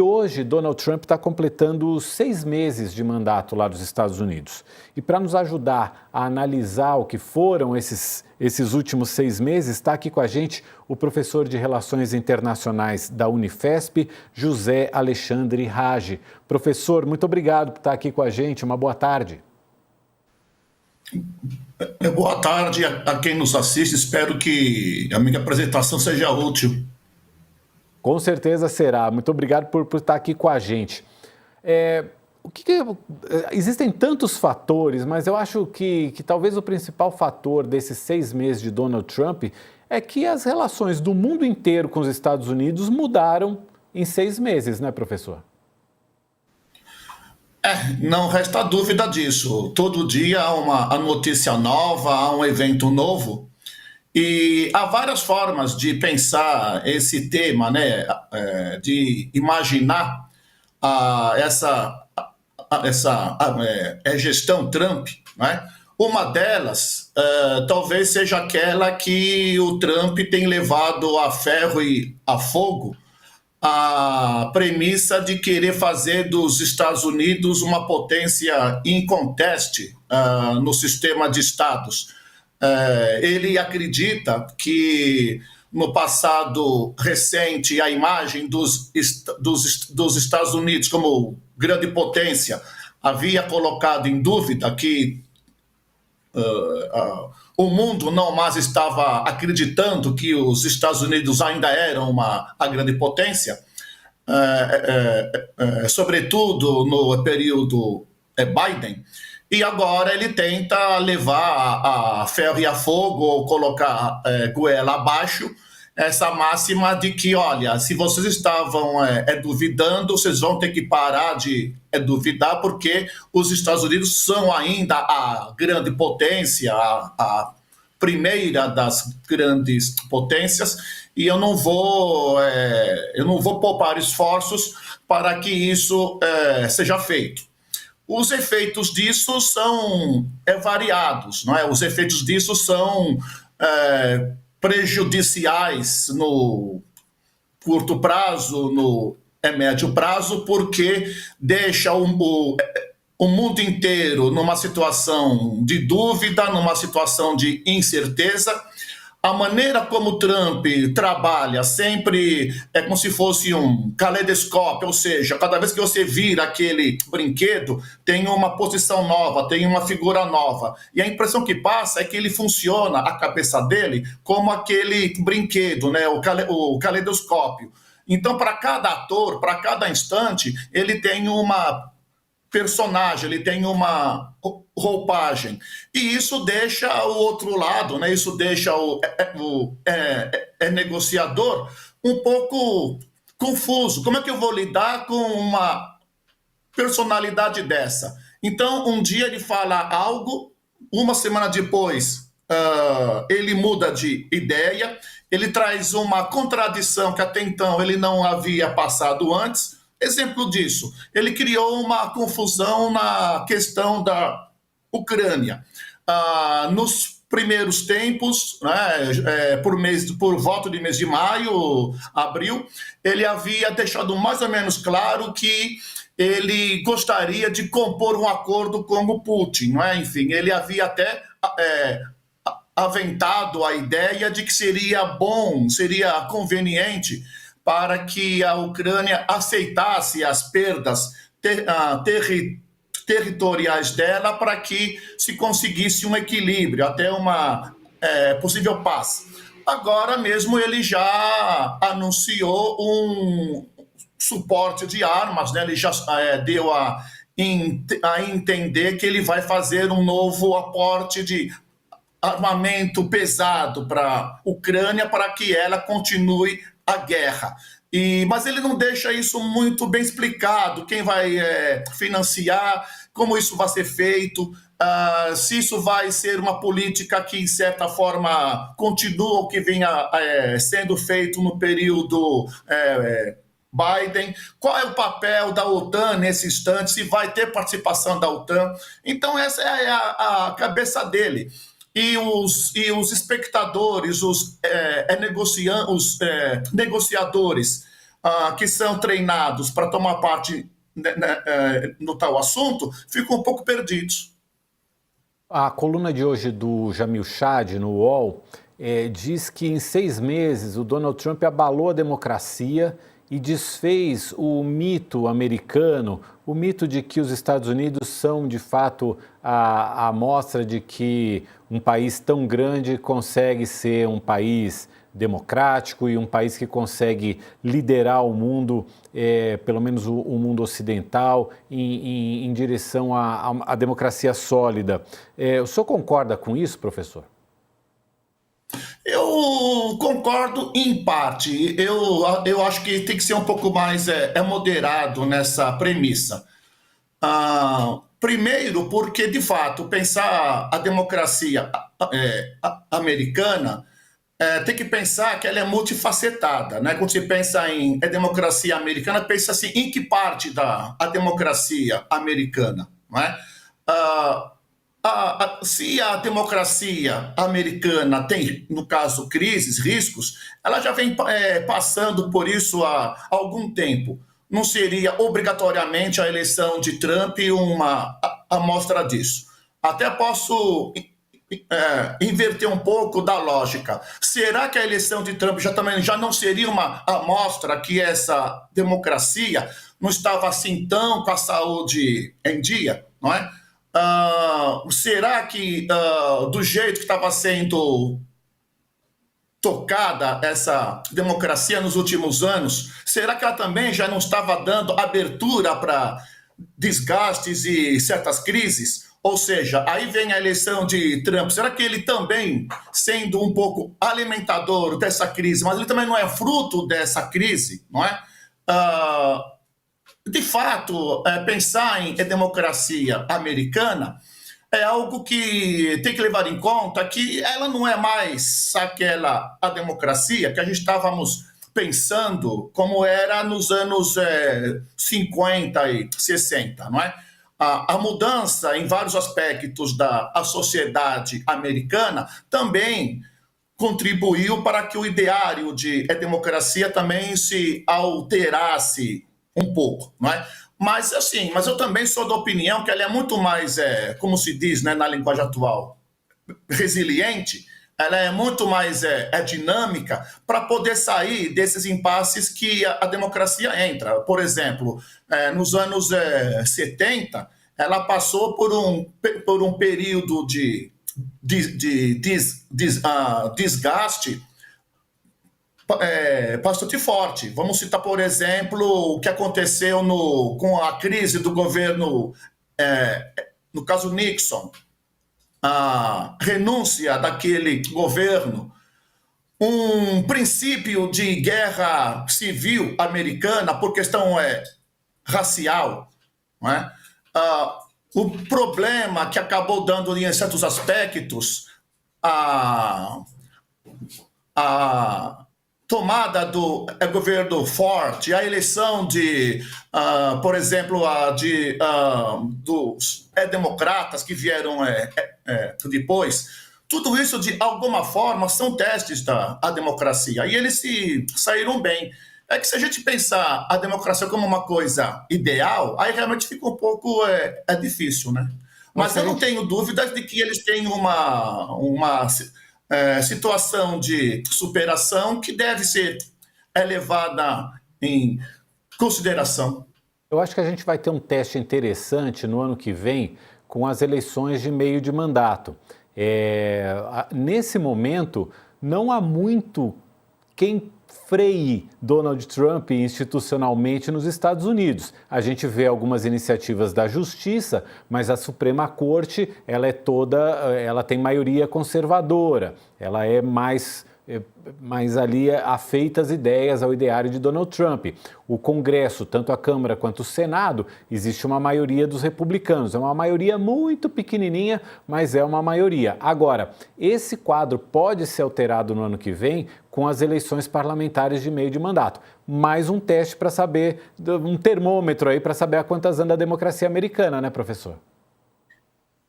Hoje, Donald Trump está completando 6 meses de mandato lá dos Estados Unidos. E para nos ajudar a analisar o que foram esses últimos 6 meses, está aqui com a gente o professor de Relações Internacionais da Unifesp, José Alexandre Rage. Professor, muito obrigado por estar aqui com a gente. Uma boa tarde. Boa tarde a quem nos assiste. Espero que a minha apresentação seja útil. Com certeza será. Muito obrigado por estar aqui com a gente. Existem tantos fatores, mas eu acho que talvez o principal fator desses 6 meses de Donald Trump é que as relações do mundo inteiro com os Estados Unidos mudaram em 6 meses, né, professor? Não resta dúvida disso. Todo dia há uma notícia nova, há um evento novo. E há várias formas de pensar esse tema, né? De imaginar essa gestão Trump, né? Uma delas talvez seja aquela que o Trump tem levado a ferro e a fogo, a premissa de querer fazer dos Estados Unidos uma potência inconteste no sistema de estados. Ele acredita que no passado recente a imagem dos Estados Unidos como grande potência havia colocado em dúvida que o mundo não mais estava acreditando que os Estados Unidos ainda eram a grande potência, sobretudo no período Biden. E agora ele tenta levar a ferro e a fogo, ou colocar goela abaixo, essa máxima de que, olha, se vocês estavam duvidando, vocês vão ter que parar de duvidar, porque os Estados Unidos são ainda a grande potência, a primeira das grandes potências, e eu não vou poupar esforços para que isso seja feito. Os efeitos disso são variados, não é? Os efeitos disso são prejudiciais no curto prazo, no médio prazo, porque deixa o mundo inteiro numa situação de dúvida, numa situação de incerteza. A maneira como Trump trabalha sempre é como se fosse um caleidoscópio, ou seja, cada vez que você vira aquele brinquedo, tem uma posição nova, tem uma figura nova. E a impressão que passa é que ele funciona, a cabeça dele, como aquele brinquedo, né? O caleidoscópio. Então, para cada ator, para cada instante, ele tem uma personagem, ele tem uma roupagem. E isso deixa o outro lado, né? Isso deixa o negociador um pouco confuso. Como é que eu vou lidar com uma personalidade dessa? Então, um dia ele fala algo, uma semana depois ele muda de ideia, ele traz uma contradição que até então ele não havia passado antes. Exemplo disso, ele criou uma confusão na questão da Ucrânia. Nos primeiros tempos, né, por volta de mês de maio, abril, ele havia deixado mais ou menos claro que ele gostaria de compor um acordo com o Putin, não é? Enfim, ele havia até aventado a ideia de que seria bom, seria conveniente para que a Ucrânia aceitasse as perdas territoriais dela para que se conseguisse um equilíbrio, até uma possível paz. Agora mesmo ele já anunciou um suporte de armas, né? Ele já deu a entender que ele vai fazer um novo aporte de armamento pesado para a Ucrânia para que ela continue a guerra. Mas ele não deixa isso muito bem explicado, quem vai financiar, como isso vai ser feito, se isso vai ser uma política que, em certa forma, continua o que vinha sendo feito no período Biden, qual é o papel da OTAN nesse instante, se vai ter participação da OTAN. Então essa é a cabeça dele. E os espectadores, os negociadores que são treinados para tomar parte no tal assunto, ficam um pouco perdidos. A coluna de hoje do Jamil Chad, no UOL, diz que em 6 meses o Donald Trump abalou a democracia e desfez o mito americano, o mito de que os Estados Unidos são, de fato, a amostra de que um país tão grande consegue ser um país democrático e um país que consegue liderar o mundo, pelo menos o mundo ocidental, em direção à democracia sólida. O senhor concorda com isso, professor? Eu concordo em parte. Eu acho que tem que ser um pouco mais moderado nessa premissa. Primeiro, porque, de fato, pensar a democracia americana, tem que pensar que ela é multifacetada, né? Quando se pensa em democracia americana, pensa assim, em que parte da a democracia americana, não é? Se a democracia americana tem, no caso, crises, riscos, ela já vem passando por isso há algum tempo. Não seria obrigatoriamente a eleição de Trump uma amostra disso. Até posso inverter um pouco da lógica. Será que a eleição de Trump também já não seria uma amostra que essa democracia não estava assim tão com a saúde em dia, não é? Será que do jeito que estava sendo tocada essa democracia nos últimos anos, será que ela também já não estava dando abertura para desgastes e certas crises? Ou seja, aí vem a eleição de Trump. Será que ele também, sendo um pouco alimentador dessa crise, mas ele também não é fruto dessa crise, não é? De fato, pensar em democracia americana é algo que tem que levar em conta que ela não é mais a democracia que a gente estávamos pensando como era nos anos 50 e 60, não é? A mudança em vários aspectos da sociedade americana também contribuiu para que o ideário de democracia também se alterasse um pouco, não é? Mas assim, mas eu também sou da opinião que ela é muito mais, como se diz, né, na linguagem atual, resiliente. Ela é muito mais dinâmica para poder sair desses impasses que a democracia entra. Por exemplo, nos anos 70, ela passou por um período de desgaste bastante forte. Vamos citar, por exemplo, o que aconteceu com a crise do governo, no caso Nixon, a renúncia daquele governo, um princípio de guerra civil americana por questão racial, não é? O problema que acabou dando em certos aspectos a tomada do governo Ford, a eleição por exemplo, dos democratas que vieram depois, tudo isso, de alguma forma, são testes da democracia, e eles se saíram bem. É que se a gente pensar a democracia como uma coisa ideal, aí realmente fica um pouco difícil, né? Mas eu não tenho dúvidas de que eles têm uma situação de superação que deve ser levada em consideração. Eu acho que a gente vai ter um teste interessante no ano que vem com as eleições de meio de mandato. Nesse momento, não há muito quem freie Donald Trump institucionalmente nos Estados Unidos. A gente vê algumas iniciativas da Justiça, mas a Suprema Corte, ela tem maioria conservadora, ela é mais ali afeita às ideias, ao ideário de Donald Trump. O Congresso, tanto a Câmara quanto o Senado, existe uma maioria dos republicanos. É uma maioria muito pequenininha, mas é uma maioria. Agora, esse quadro pode ser alterado no ano que vem com as eleições parlamentares de meio de mandato. Mais um teste para saber, um termômetro aí para saber a quantas anda a democracia americana, né, professor?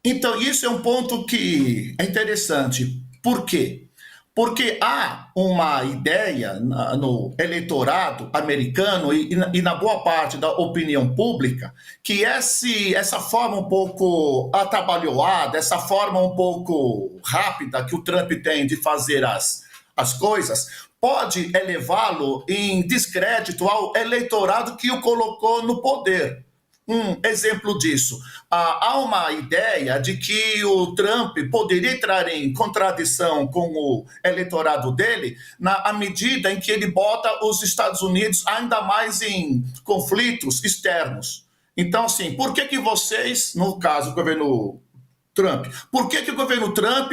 Então, isso é um ponto que é interessante. Por quê? Porque há uma ideia no eleitorado americano e na boa parte da opinião pública que essa forma um pouco atabalhoada, essa forma um pouco rápida que o Trump tem de fazer as coisas, pode elevá-lo em descrédito ao eleitorado que o colocou no poder. Um exemplo disso, há uma ideia de que o Trump poderia entrar em contradição com o eleitorado dele à medida em que ele bota os Estados Unidos ainda mais em conflitos externos. Então, assim, por que vocês, no caso do governo Trump, por que o governo Trump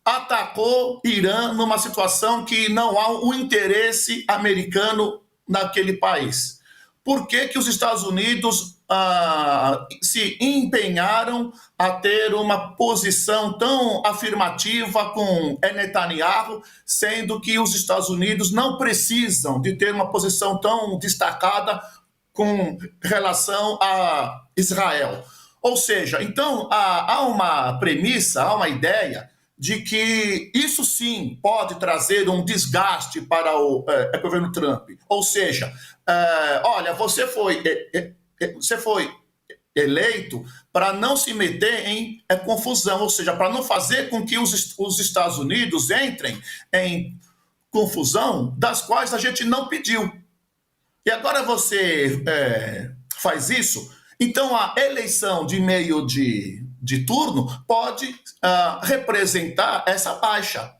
atacou Irã numa situação que não há um interesse americano naquele país? Por que os Estados Unidos se empenharam a ter uma posição tão afirmativa com Netanyahu, sendo que os Estados Unidos não precisam de ter uma posição tão destacada com relação a Israel? Ou seja, então há uma premissa, há uma ideia de que isso sim pode trazer um desgaste para o governo Trump. Ou seja, olha, você foi eleito para não se meter em confusão, ou seja, para não fazer com que os Estados Unidos entrem em confusão das quais a gente não pediu. E agora você faz isso, então a eleição de meio de turno pode representar essa baixa.